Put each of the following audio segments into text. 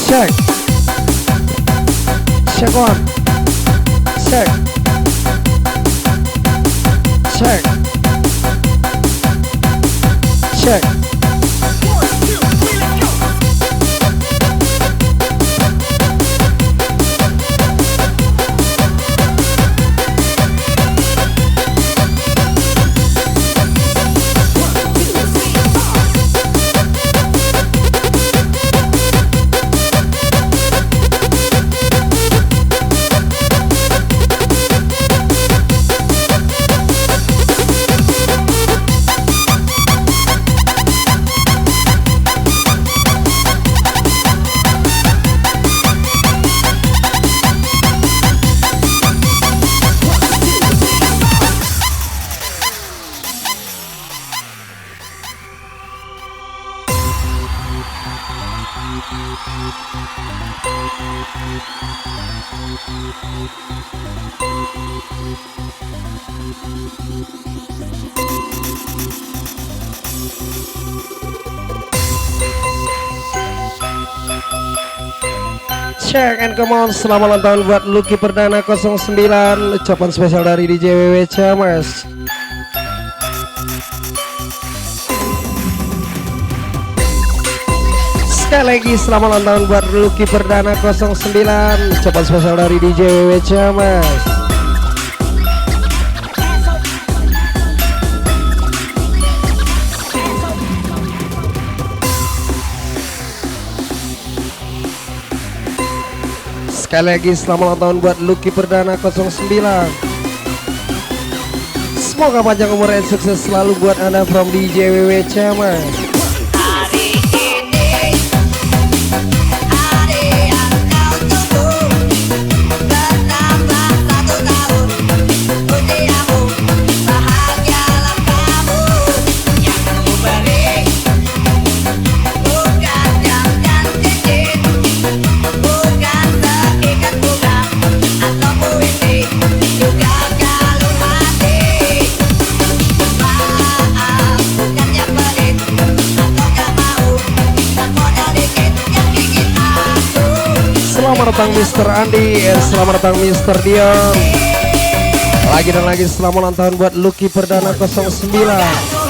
Check. Check one. Check. Check. Check. Check and come on. Selamat ulang tahun buat Lucky Perdana 09. Ucapan spesial dari DJ WW Camas. Sekali lagi selamat ulang tahun buat Lucky Perdana 09. Ucapan spesial dari DJ WW Camas. Sekali lagi selamat ulang tahun buat Lucky Perdana 09. Semoga panjang umur dan sukses selalu buat Anda from DJ WW Camas. Selamat datang Mr. Andi, selamat datang Mr. Dion. Lagi dan lagi selamat ulang tahun buat Lucky Perdana 09.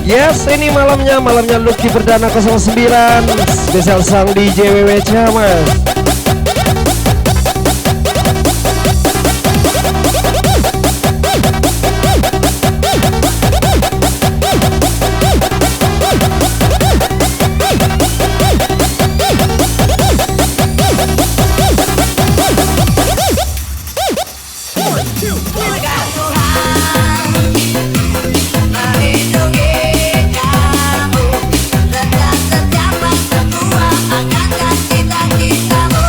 Yes, ini malamnya Lucky Perdana 09 spesial sang DJ WW Camas. Kita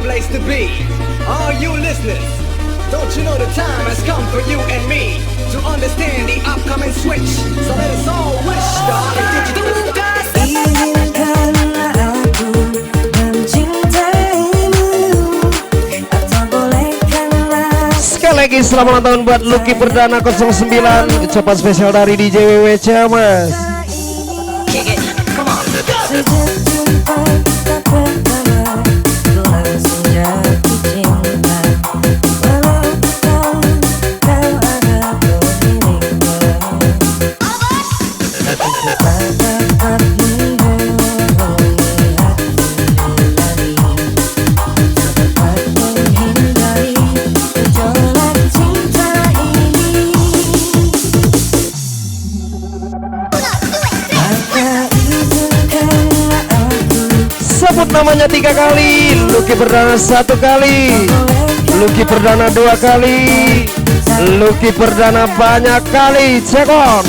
place to be. All you listeners, don't you know the time has come for you and me to understand the upcoming switch? So let us all wish the Harley Digital stars. Izinkanlah aku mencintaimu, atau bolehkanlah. Sekali lagi selamat ulang tahun buat Lucky Perdana 09. Ucapan spesial dari DJ WW Camas. Sebut namanya 3 kali, Lucky Perdana 1 kali, Lucky Perdana 2 kali, Lucky Perdana banyak kali. Check on.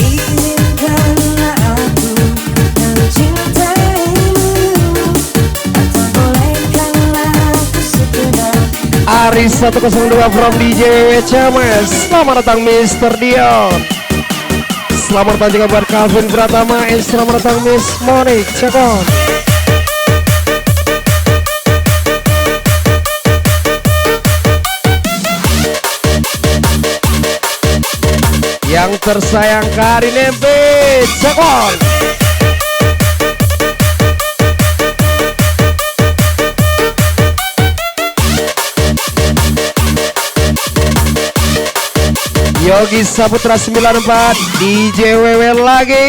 Izinkanlah aku mencintaimu, atau bolehkanlah aku sekedar. Aris 102 from DJ WW Camas. Selamat datang Mr. Dion. Selamat datang juga buat Calvin Pratama. And selamat datang Miss Monique. Check on. Yang tersayang Karin MP, check on. Yogi Saputra 94, DJ WW lagi.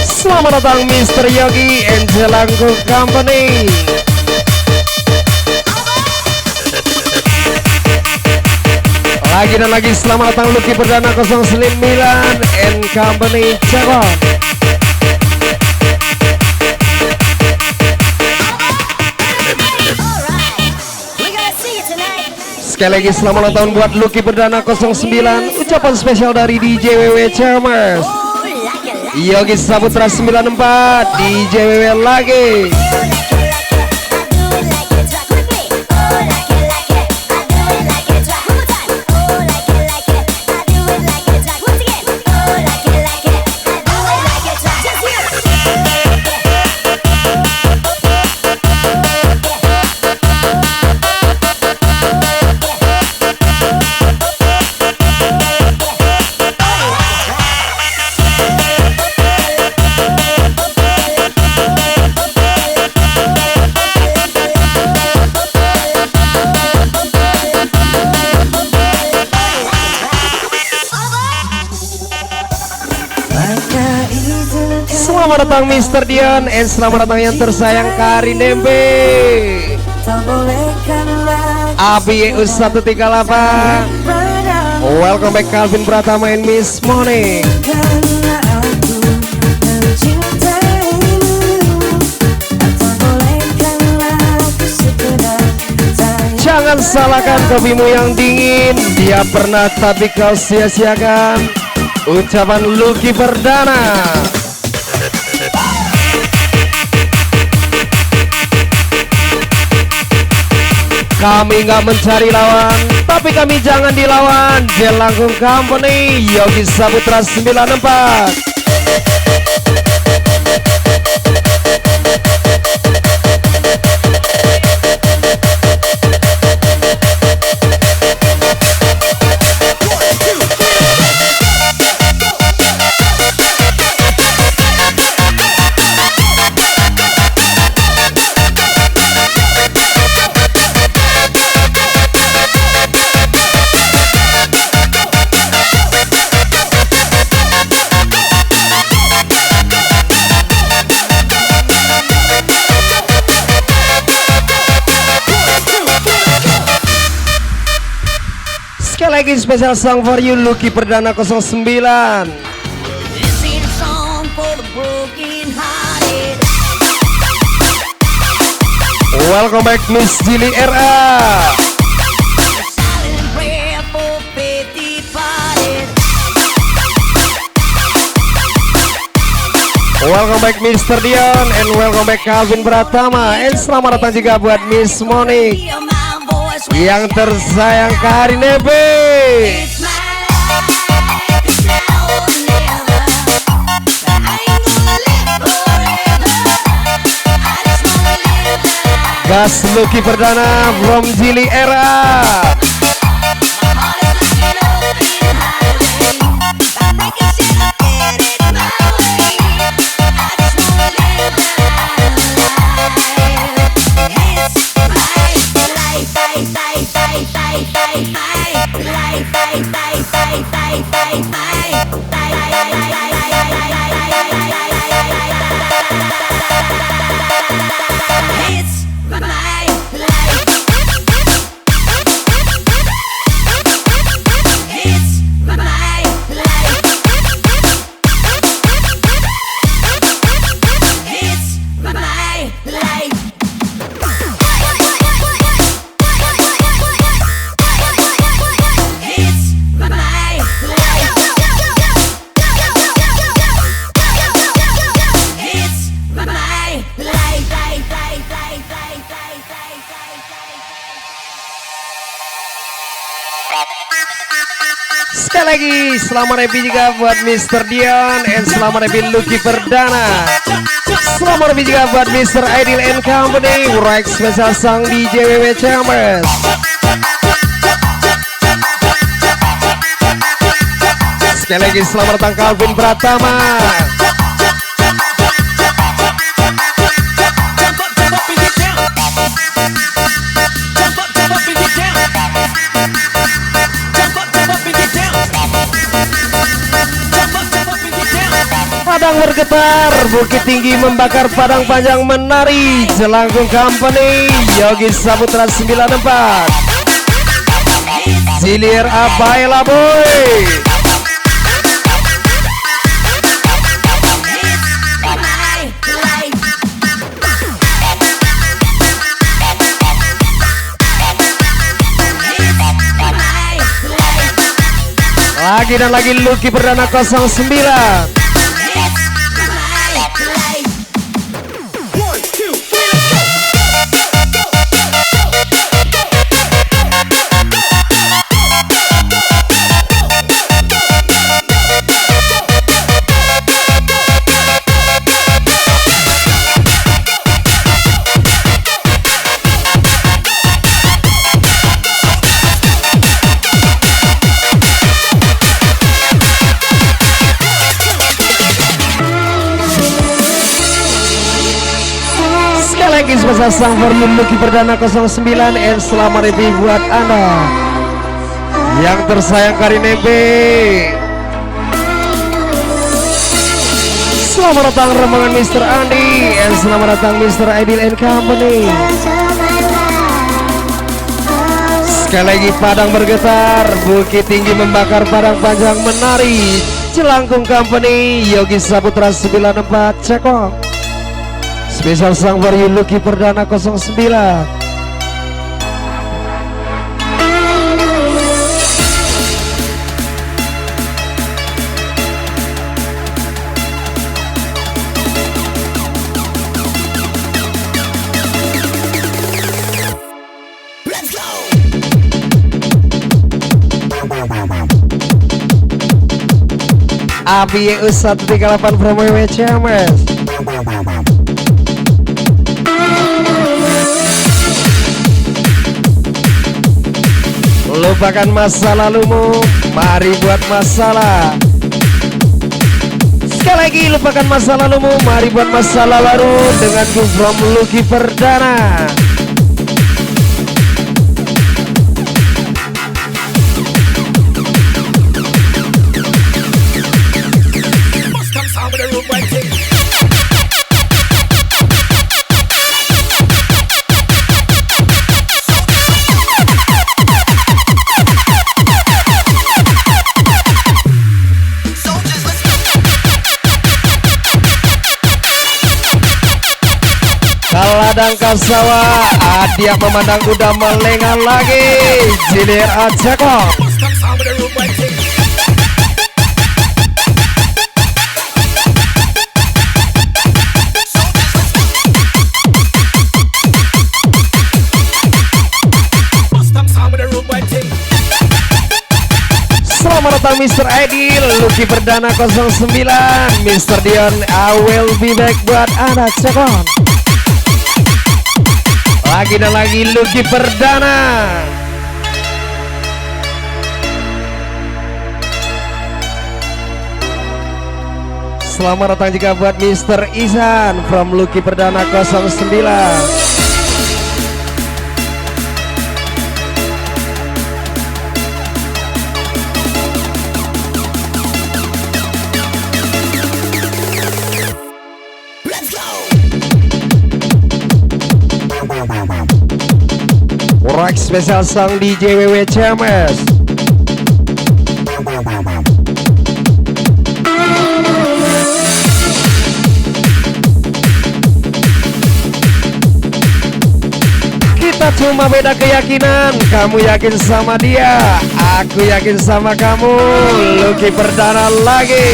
Selamat datang Mr. Yogi and Jelangku Company. Lagi dan lagi selamat datang Lucky Perdana 09 and Company. Check on. Sekali lagi selamat ulang tahun buat Lucky Perdana 09. Ucapan spesial dari DJ WW Camas, Yogi Saputra 94, DJ WW lagi. Selamat datang Mr. Dion and selamat datang yang tersayang Karin Dembe. Abi U138. Welcome back Calvin Pratama and Miss Monique. Jangan salahkan kopimu yang dingin, dia pernah tapi kau sia-siakan. Ucapan Lucky Perdana. Kami nggak mencari lawan, tapi kami jangan dilawan. Jelangkung Company, Yogi Saputra 94. Sekali lagi special song for you Lucky Perdana 09. Welcome back Miss Jili RA. Welcome back Mr. Dion and welcome back Calvin Pratama. And selamat datang juga buat Miss Monique yang tersayang Kak Nebe. Gas Lucky Perdana from Jili Era. Sekali lagi selamat happy juga buat Mr. Dion and selamat happy Lucky Perdana. Selamat happy juga buat Mr. Ideal and Company. Right spesial sang DJ WW Chambers. Sekali lagi selamat datang Calvin Pratama. Padang bergetar, Bukit Tinggi membakar, Padang Panjang menari, Jelangkung Company, Yogi Saputra 94, Zilir Abaila Boy. Lagi dan lagi Lucky Perdana 09. Spesial sang volume Lucky Perdana 09 and selamat happy buat Anda yang tersayang Kak Nebe. Selamat datang rombongan Mr. Andi and selamat datang Mr. Ideal and Company. Sekali lagi Padang bergetar, Bukit Tinggi membakar, Padang Panjang menari, Jelangkung Company, Yogi Saputra 94 Cekok. Spesial sang for you Lucky Perdana 09. Abi EU138 from WW Chambers. Lupakan masa lalumu, mari buat masalah. Sekali lagi lupakan masa lalumu, mari buat masalah baru dengan from Lucky Perdana. Ladang Kasawa, Adia memandang kuda melengah lagi, Jilir Acekok. bareng Mr. Aidil, Lucky Perdana 09, Mr. Dion, I will be back buat anak cekon. Lagi dan lagi Lucky Perdana. Selamat datang juga buat Mr. Izan from Lucky Perdana 09. Rock spesial sang DJ WW CMS. Kita cuma beda keyakinan. Kamu yakin sama dia, aku yakin sama kamu. Lucky Perdana lagi.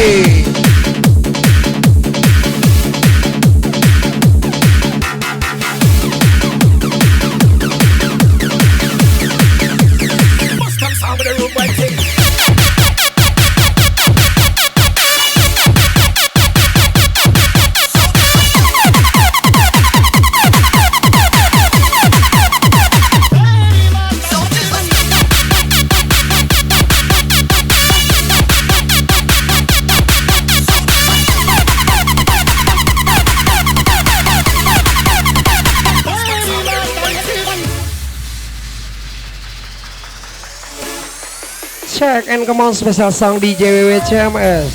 Check and come on spesial sang DJ WW CMS.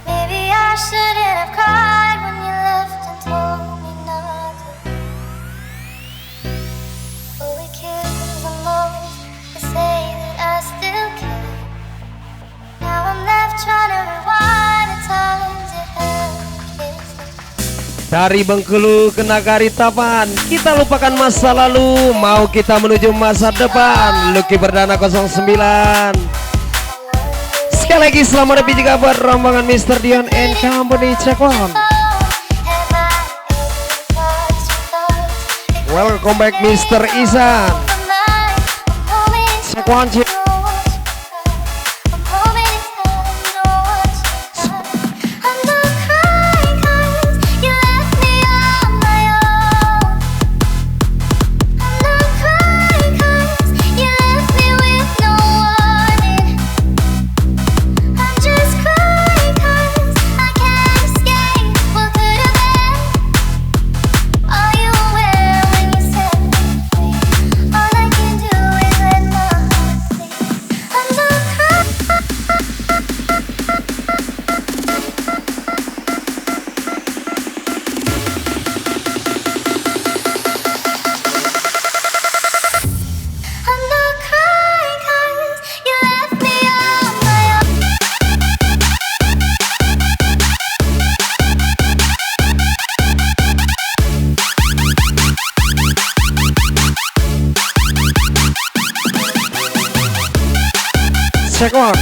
Maybe I shouldn't have cried when you left and told me not to. But we kissed the most to say that I still care. Now I'm left trying to rewind the times it held kissed me. Dari Bengkulu ke Nagari Tapan, kita lupakan masa lalu, mau kita menuju masa depan. Lucky Perdana 09. Sekali lagi selamat datang juga buat rombongan Mr. Dion and Company Cekon. Welcome back Mr. Izan. Cekon Cik. Cekon.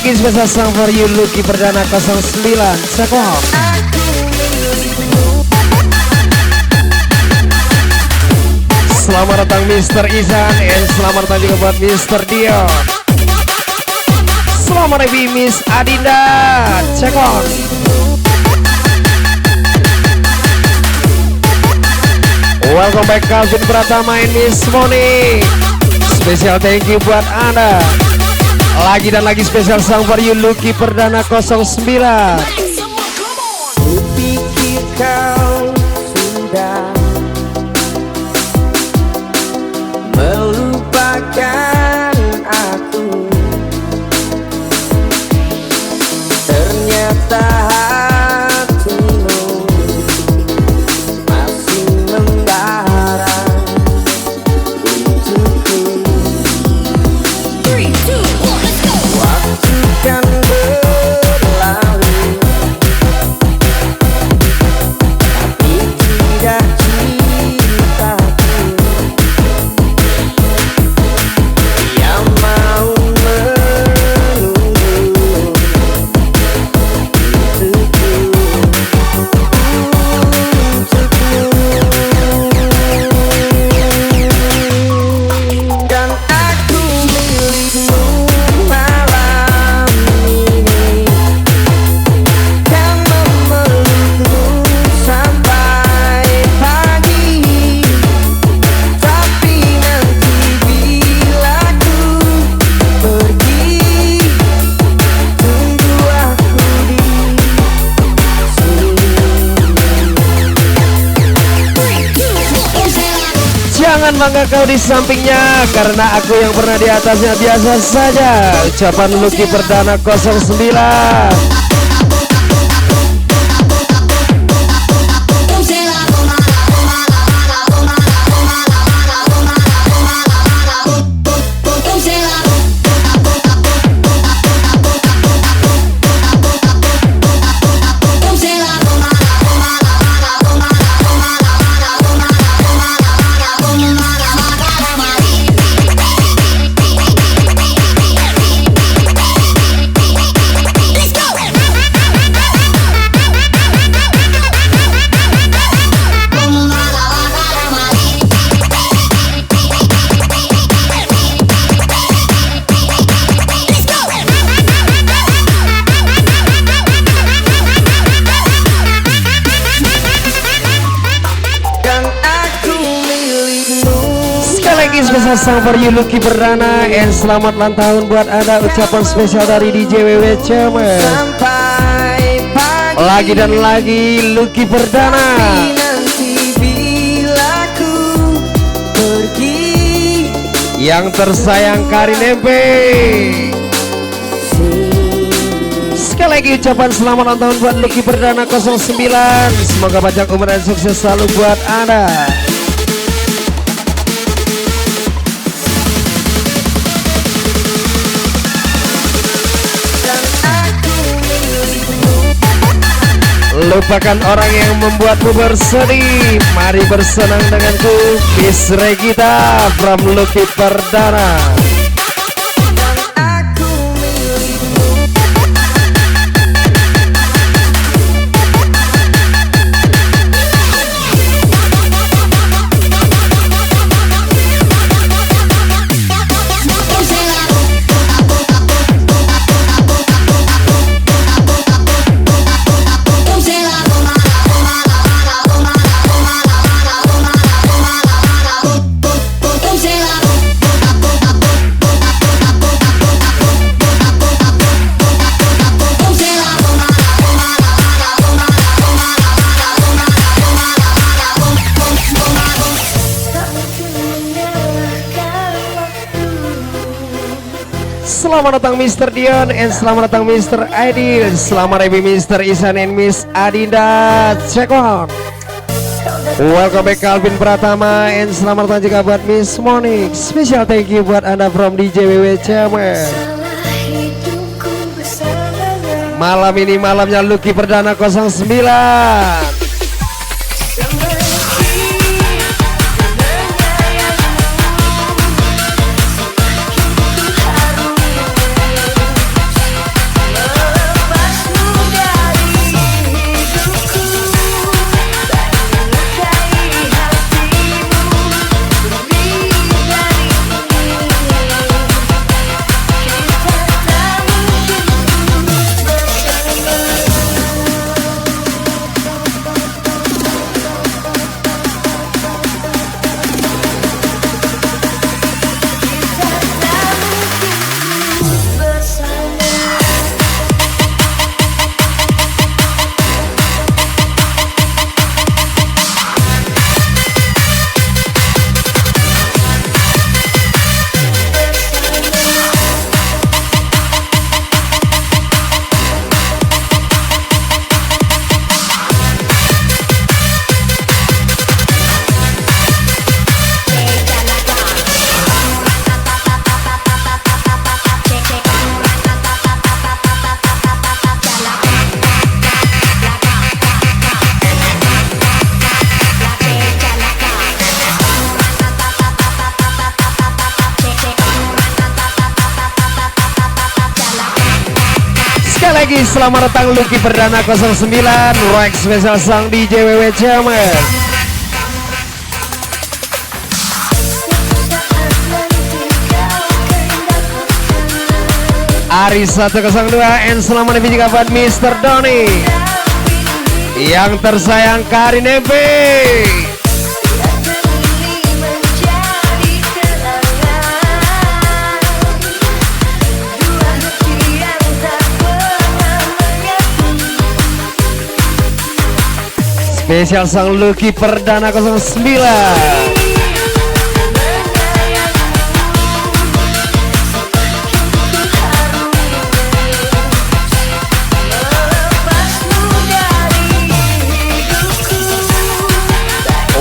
lagi spesial song for you Lucky Perdana 09 Cekok. Selamat datang Mr. Izan, and selamat datang juga buat Mr. Dion. Selamat Ebi Miss Adinda, Cekok. Welcome back Calvin Pratama and Miss Moni. Spesial thank you buat Anda. Lagi dan lagi spesial song for you Lucky Perdana 09. Kupikir kau sudah melupakan aku, ternyata hatimu masih membara untukku. Waktu kan berlalu, tapi tidak cintaku yang mau menunggu untukku. Dan aku milikmu malam ini, kan memelukmu sampai pagi. Tapi nanti bila ku pergi, tunggu aku di Jangan bangga kau di sampingnya, karena aku yang pernah di atasnya biasa saja. Ucapan Lucky Perdana 09. dan aku milikmu. Sekali lagi spesial song for you Lucky Perdana, and selamat ulang tahun buat Anda. Ucapan spesial dari DJ WW Cemen. Sampai pagi. Lagi dan lagi Lucky Perdana. Tapi nanti bila ku pergi, Yang tersayang Karin Empe. Sekali lagi ucapan selamat ulang tahun buat Lucky Perdana 09. Semoga panjang umur dan sukses selalu buat Anda. dan aku milikmu. Lupakan orang yang membuatmu bersedih. Mari bersenang denganku, Miss Regita from Lucky Perdana. Dan aku milikmu. Selamat datang Mr. Dion, and selamat datang Mr. Aidil. Selamat Ebi Mr. Isan and Miss Adinda, Cekok. Welcome back Calvin Pratama, and selamat datang juga buat Miss Monik. Special thank you buat Anda from DJ WW Cemen. Malam ini malamnya Lucky Perdana 09. lagi selamat datang Lucky Perdana 09 Roek spesial sang DJ WW James. Ari 102 and selamat lebih juga buat Mr. Doni. Yang tersayang Karin Nempe. Spesial sang Lucky Perdana 09.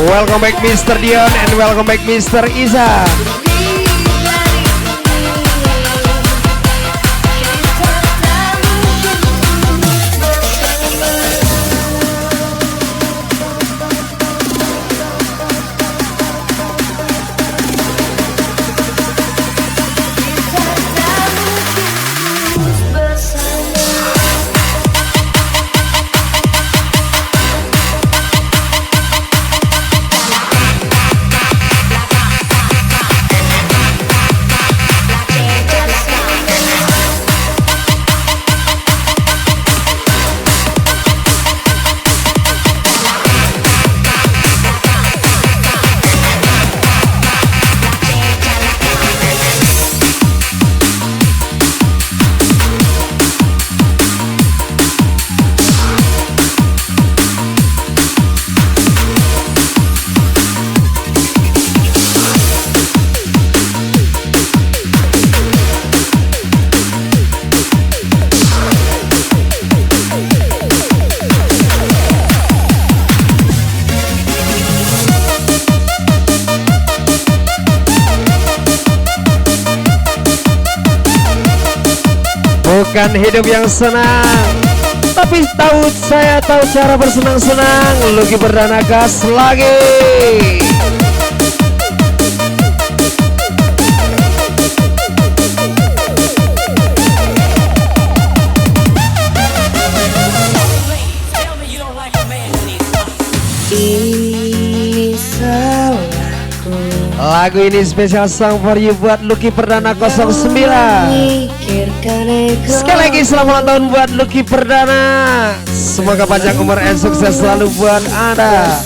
Welcome back Mr. Dion and welcome back Mr. Iza. Bukan hidup yang senang, tapi saya tahu cara bersenang-senang. Lucky Perdana gas lagi. Lagu ini spesial song for you buat Lucky Perdana 09. Sekali lagi selamat ulang tahun buat Lucky Perdana. Semoga panjang umur dan sukses selalu buat Anda.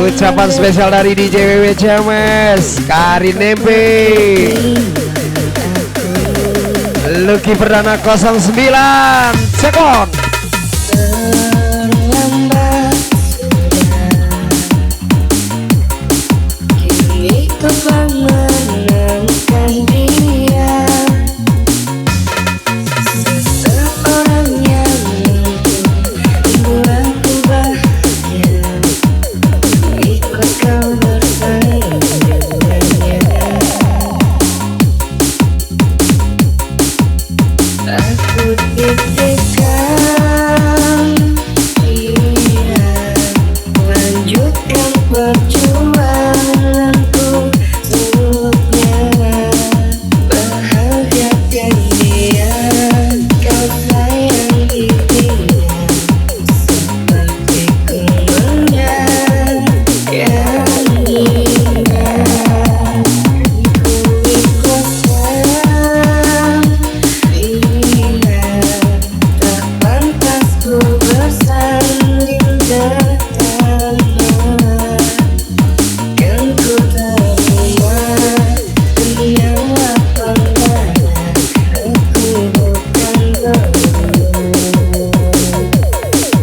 Ucapan spesial dari DJ WW James, Karin Nempe, Lucky Perdana 09. Sekon. Menenangkan dia, seseorang yang membuatku bahagia, ikut kau bersaing dengannya. Aku titipkan dia, lanjutkan perjuanganku.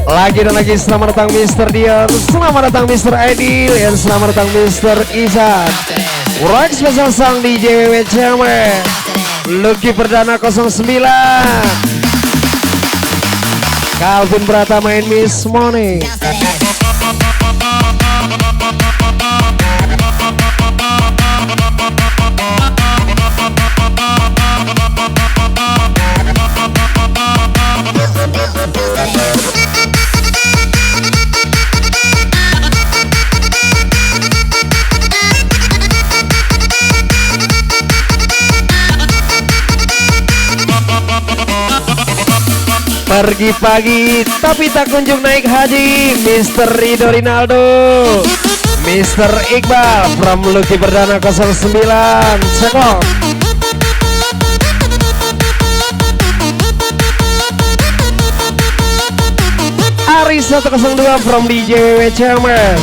Lagi dan lagi selamat datang Mr. Dion, selamat datang Mr. Aidil, dan selamat datang Mr. Izan. Roek spesial sang DJ WW James, Lucky Perdana 09, Calvin Pratama and Miss Money. Pergi pagi tapi tak kunjung naik haji, Mr. Rido Rinaldo, Mr. Iqbal from Lucky Perdana 09 Cekok. Aris 102 from DJ WW Chairman.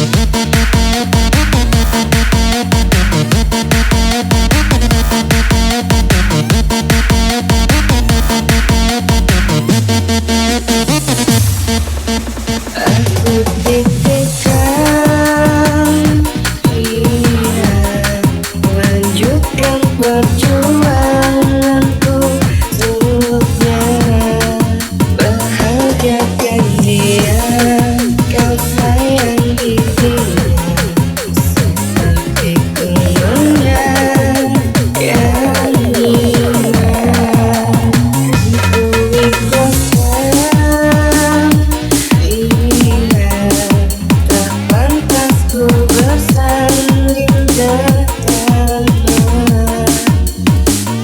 Aku deg-degan, iya, lanjutkan perjuanganku untuknya, bahagiakan dia, kau sayang dirinya, seperti gunungnya yang indah. Ku ikhlaskan, iya, tak pantas ku bersanding dengannya.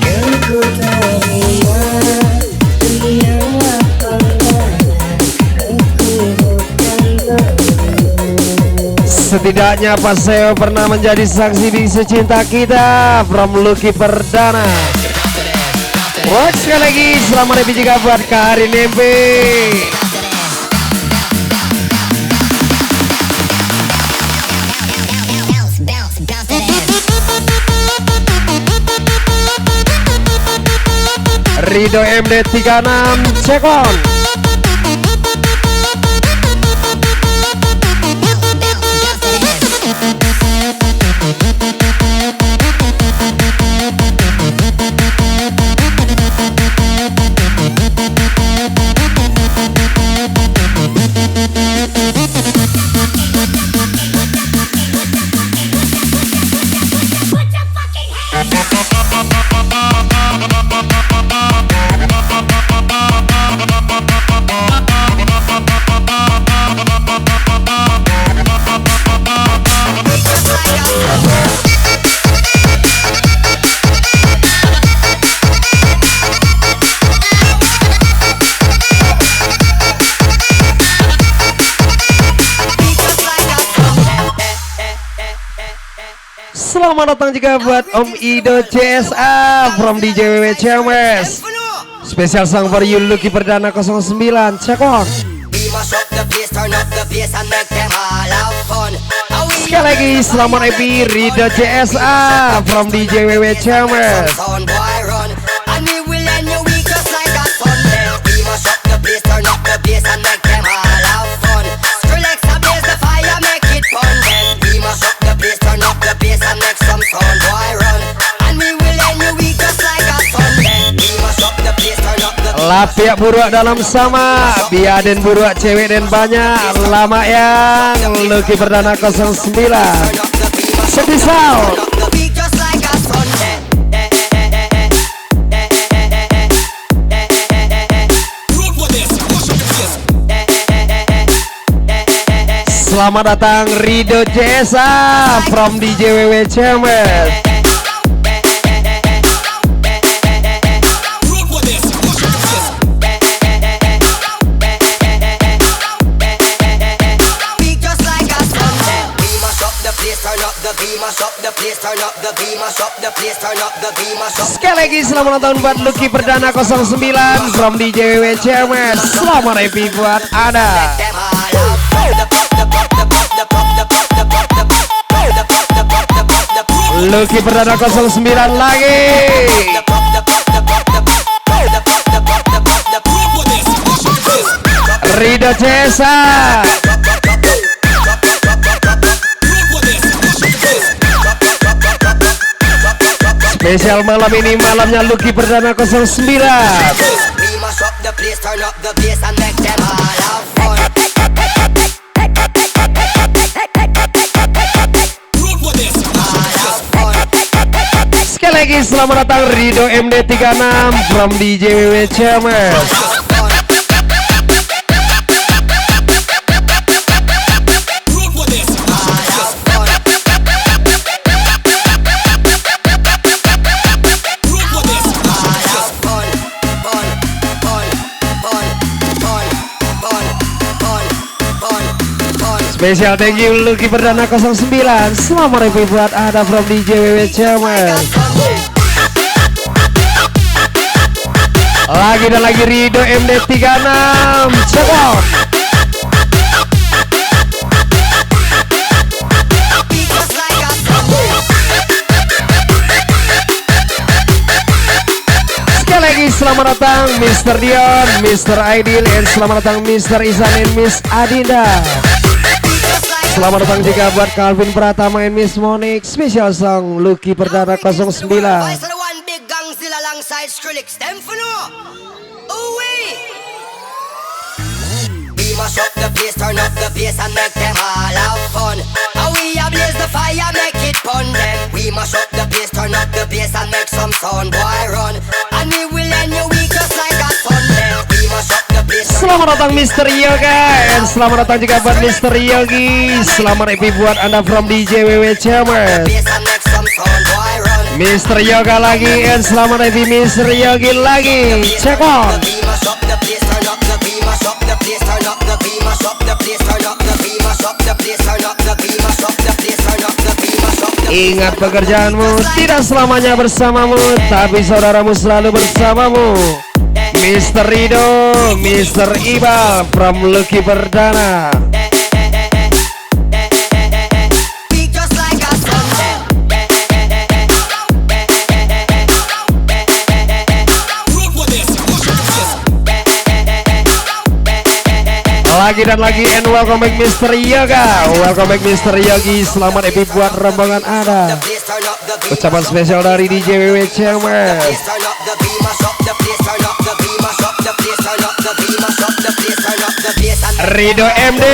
Kan ku terima dunia lapangan, aku bukan beruang. Setidaknya Paseo pernah menjadi saksi bisu cinta kita from Lucky Perdana. Wah, sekali lagi selamat lebih juga buat Karin MP. Rido MD 36 Cekon. Selamat datang juga buat Om Ido CSA from DJ WW Chairman. Special song for you Lucky Perdana 09 Cekok. Sekali lagi selamat happy Rido CSA from DJ WW Chairman. Lapiak buruak dalam sama, biaden buruak cewek dan banyak, lama yang Lucky Perdana 09 Sepisau. Selamat datang Rido Jesa from DJ WW Chairman. Sekali lagi selamat ulang tahun buat Lucky Perdana 09 from DJ WW Chairman. Selamat happy buat Anda. Lucky Perdana 09 lagi. Rido Cesa. Spesial malam ini malamnya Lucky Perdana 09. Sekali lagi selamat datang Rido MD 36 from DJ WW Chairman. Spesial thank you Lucky Perdana 09. Selamat review buat Ada from DJ WW Cemer. Lagi dan lagi Rido MD 36. Cekok. Sekali lagi selamat datang Mr. Dion, Mr. Aidil, and selamat datang Mr. Isan and Miss Adinda. Selamat datang juga buat Calvin Pratama and Miss Monique. Special song Lucky Perdana 09. Mash up the place, turn up the bass and make them all have fun. How we ablaze the fire, make it fun then. We mash up the place, turn up the bass and make some sound, boy run. And we will end your week just like a fun then. We mash up the place. Selamat datang Mr. Yoga, and selamat datang juga buat Mr. Yogi. Selamat happy buat Anda from DJ WW Cemer. Mr. Yoga lagi, and selamat happy Mr. Yogi lagi. Check on. Ingat pekerjaanmu tidak selamanya bersamamu, tapi saudaramu selalu bersamamu. Mr. Rido, Mr. Iqbal from Lucky Perdana. Lagi dan lagi, and welcome back Mr. Yoga. Welcome back Mr. Yogi. Selamat happy buat rombongan Ada. Ucapan spesial dari DJ WW Cemer. Rido MD.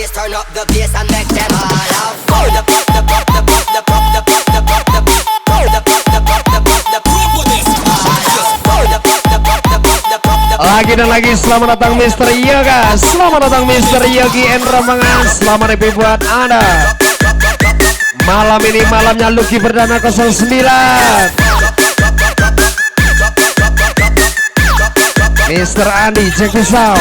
Turn up the bass and make them all have fun. Lagi dan lagi selamat datang Mr. Yoga. Selamat datang Mr. Yogi and rombongan. Selamat happy buat Anda. Malam ini malamnya Lucky Perdana 09. Mr. Andi, check this out.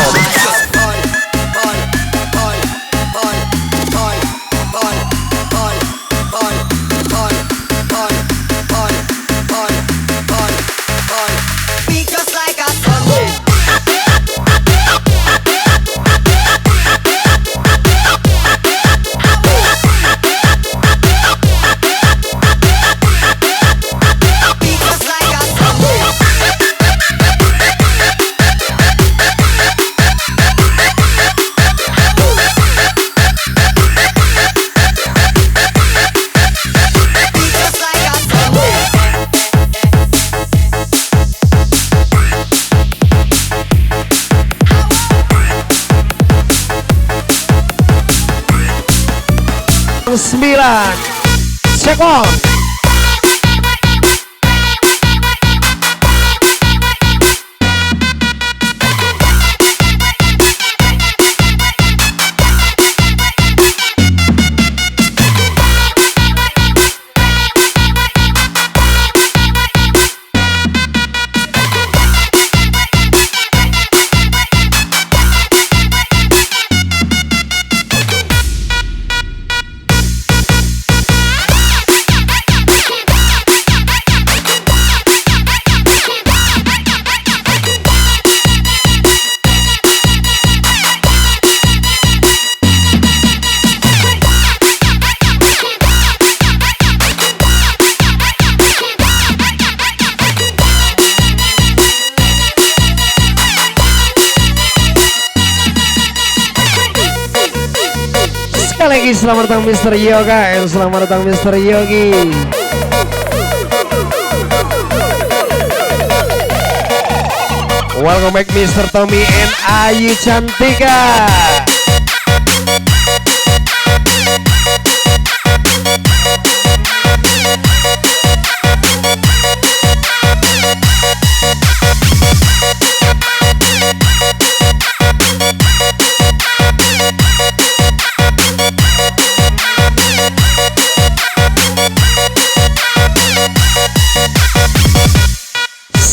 Sembilan, check on. Sekali lagi selamat datang Mr. Yoga, and selamat datang Mr. Yogi. Welcome back Mr. Tommy and Ayu Cantika.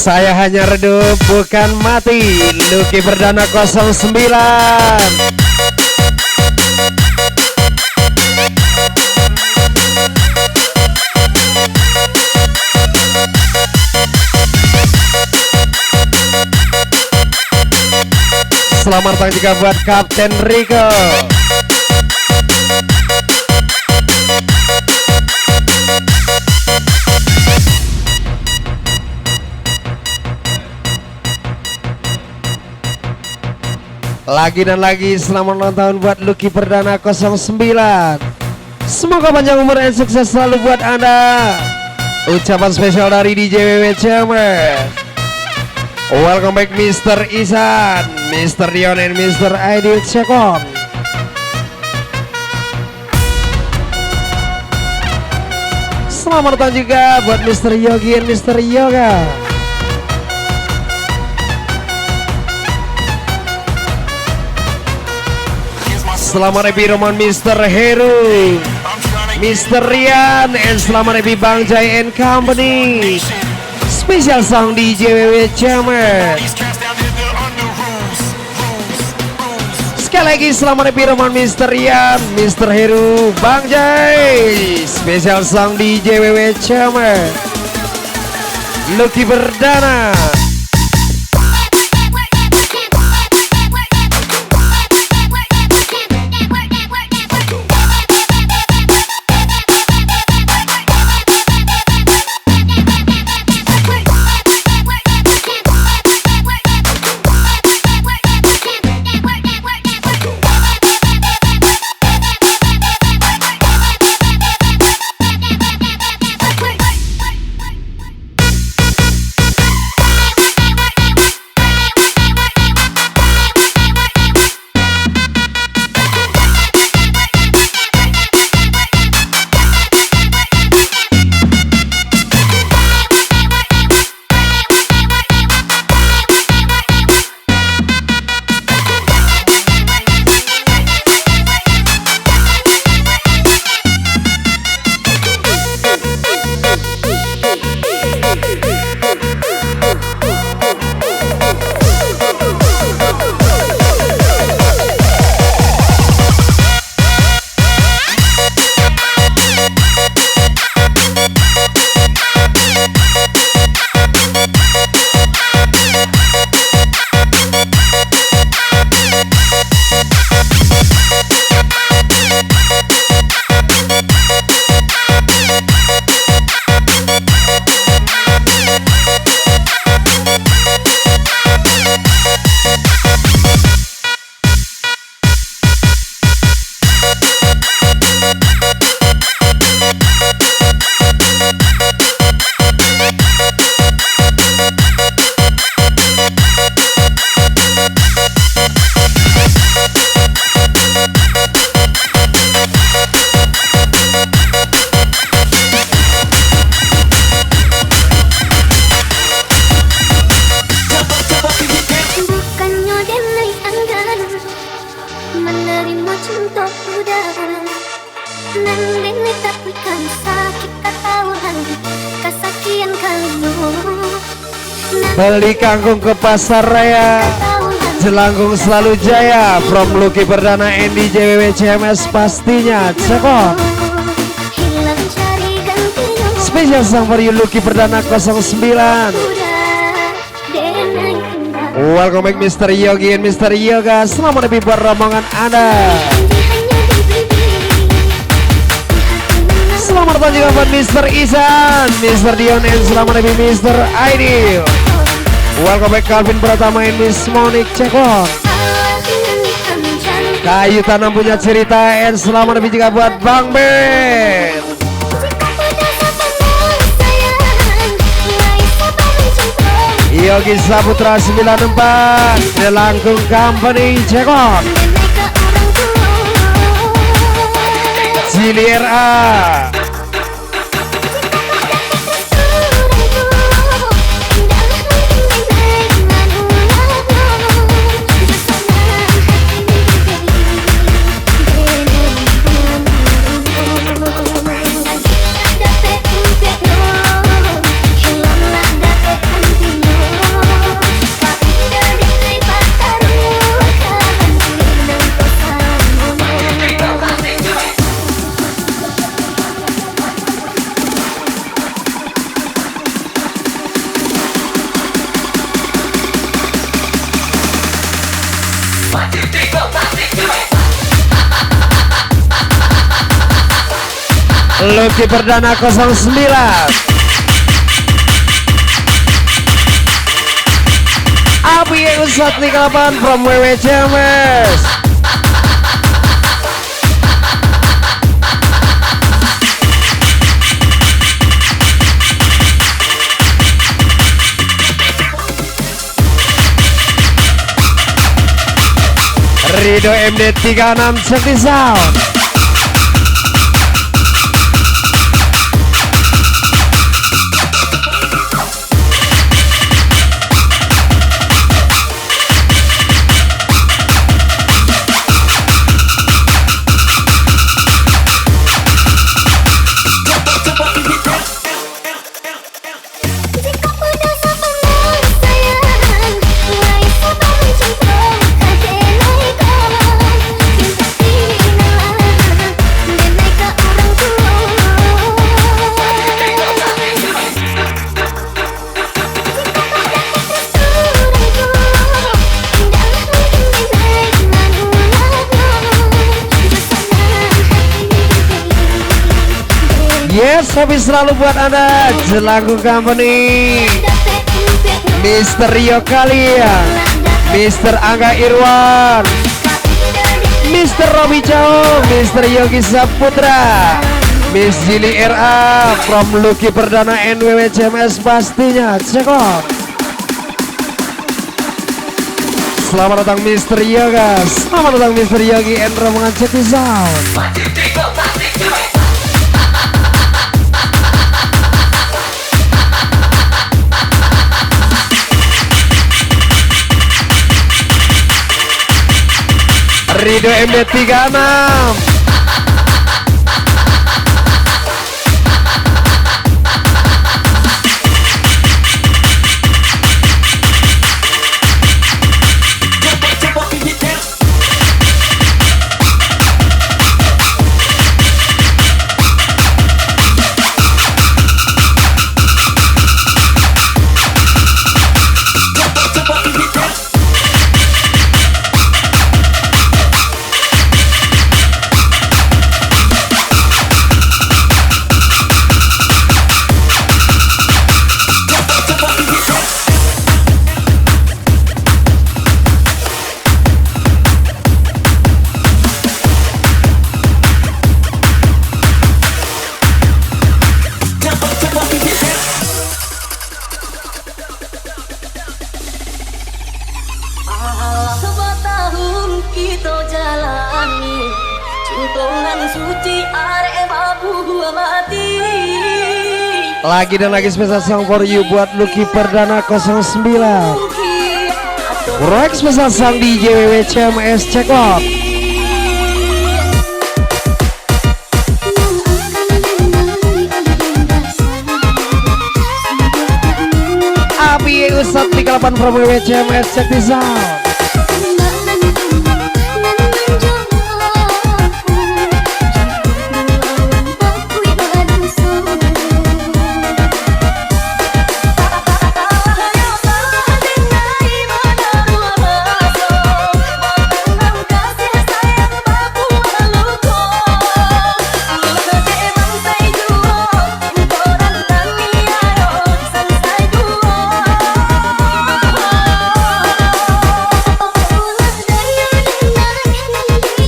Saya hanya redup bukan mati. Lucky Perdana 09. Selamat datang juga buat Kapten Rico. Lagi dan lagi selamat ulang tahun buat Lucky Perdana 09. Semoga panjang umur dan sukses selalu buat Anda. Ucapan spesial dari DJ WW Cemer. Welcome back Mr. Isan, Mr. Dion, and Mr. Aidil Cekon. Selamat datang juga buat Mr. Yogi and Mr. Yoga. Selamat happy Roman Mr. Heru, Mr. Rian, and selamat happy Bang Jai and Company. Spesial song DJ WW Cemer. Sekali lagi selamat happy Roman Mr. Rian, Mr. Heru, Bang Jai. Spesial song DJ WW Cemer. Lucky Perdana. Beli kangkung ke pasar raya, Jelangkung selalu jaya. From Lucky Perdana Andy JWW CMS pastinya cekot. Special song for you Lucky Perdana 09. Welcome back Mr. Yogi and Mr. Yoga. Selamat lebih buat rombongan Anda. Selamat datang juga buat Mr. Isan, Mr. Dion, and selamat lebih Mr. Aidil. Welcome back Calvin Pratama and Miss Monique Cekon. Kayu Tanam punya cerita, and selamat lebih juga buat Bang Ben. Yogi Saputra 94, Jelangkung Company Cekon. Cili RA. Lucky Perdana 09. Abi Ustadz 38 from WWCMS. Rido MD 36 Sakti Sound. Jika udah sepenuh sayang, mulai sabar mencintai kadenai kawan. Cinta tinggal denai ke orang tua. Jika kau dapat resturanku, tidaklah mungkin denai dengan ulatmu. Besanan hati. Yes, tapi selalu buat Anda Jelaku Company, Mr. Rio Kalian, Mr. Angga Irwan, Mr. Robi Cao, Mr. Yogi Saputra, Miss Jili RA from Lucky Perdana NWWCMS pastinya cekok. Selamat datang Mr. Yoga, selamat datang Mr. Yogi and rombongan Ceti Sound. Rido MD 36. Sebuah tahun kita jalani Cutongan suci arek babu mati. Lagi dan lagi spesial song for you buat Lucky Perdana 09. Proyek spesial sang DJ WWCMS cekok. Abi Ustadz 38 from WWCMS check this out.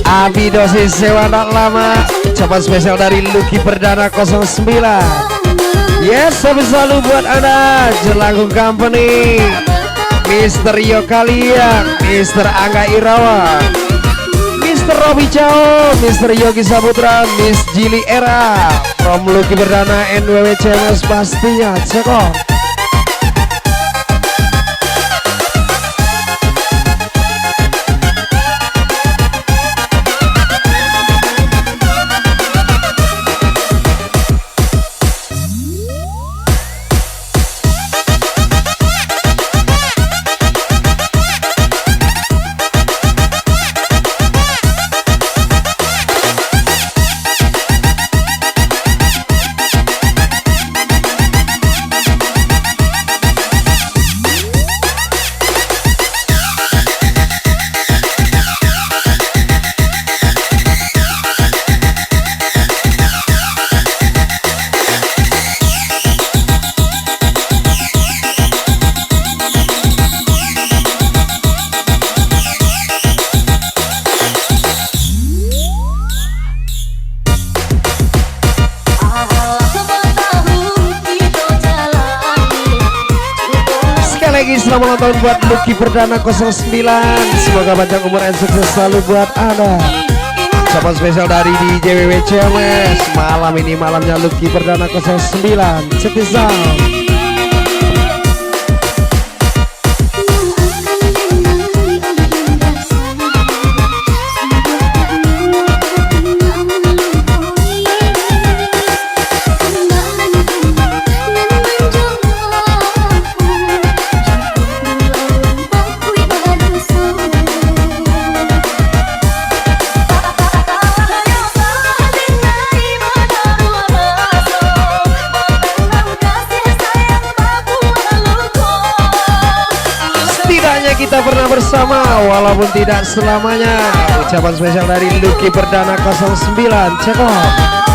Abi dosis sewa tak lama. Ucapan spesial dari Lucky Perdana 09. Yes, tapi selalu buat Anda Jelangkung Company, Mr. Rio Kalian, Mr. Angga Irawan, Mr. Robi Cao, Mr. Yogi Saputra, Miss Jili Era from Lucky Perdana NWWCMS pastinya cekok. selamat ulang tahun buat Lucky Perdana 09. Semoga panjang umur dan sukses selalu buat Anda. Ucapan spesial dari DJ WW CMS. Malam ini malamnya Lucky Perdana 09. Check this out. Kita pernah bersama walaupun tidak selamanya. Ucapan spesial dari Lucky Perdana 09. Cekok.